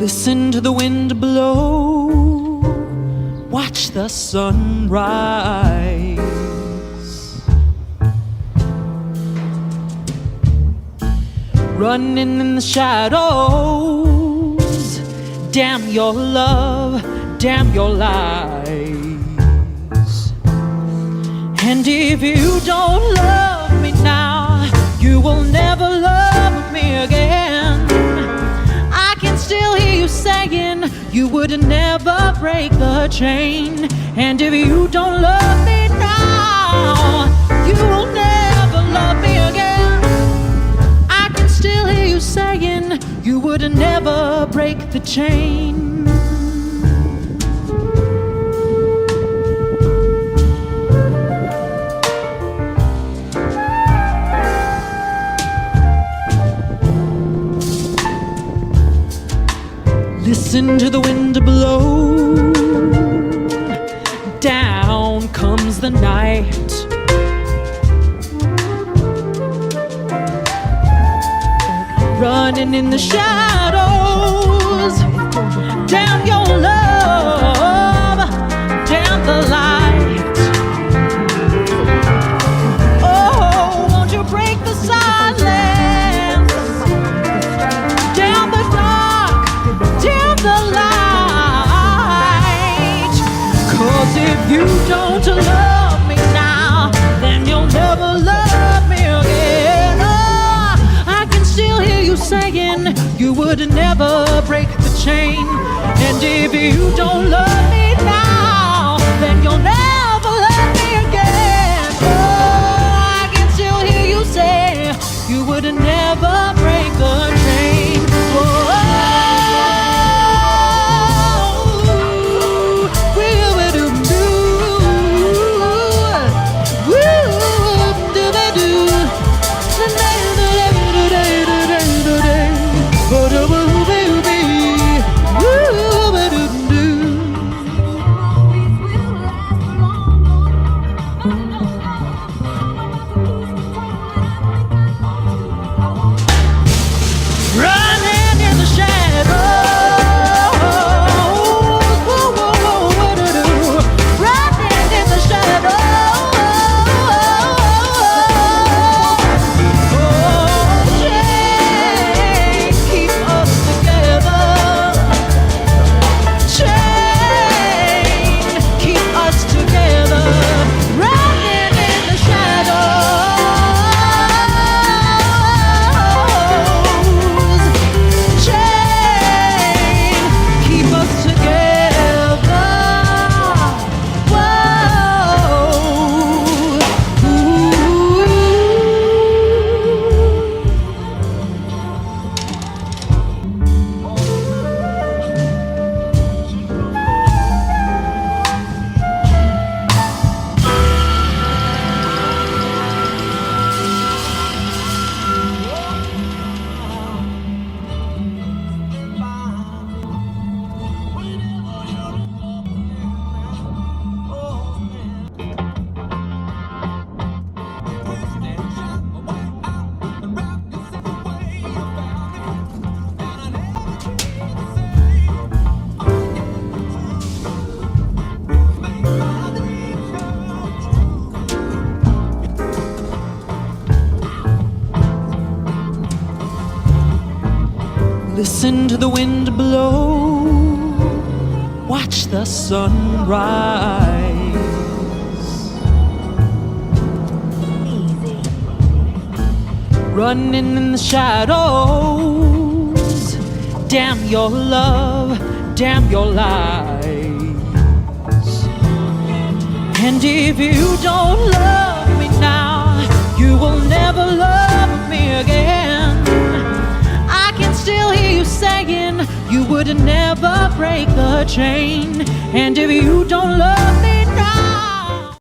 Listen to the wind blow, watch the sun rise. Running in the shadows, damn your love, damn your lies. And if you don't love me now, you will never love me again. I can still hear you saying you would never break the chain. And if you don't love me now, you will never love me again. I can still hear you saying you would never break the chain. Listen to the wind blow, down comes the night. Running in the shadows, damn your love, damn the light. Oh, won't you break the silence, damn the dark, damn the light. 'Cause if you don't love me now, then you'll never love me again. Oh, I can still hear you saying you would never break the chain. And if you don't love me now, then you'll never love me again. Oh, I can still hear you say you would never break the chain. Oh, listen to the wind blow, watch the sun rise. Running in the shadows, damn your love, damn your lies. And if you don't love me now, you will never love me again. I can still hear you saying you would never break the chain. And if you don't love me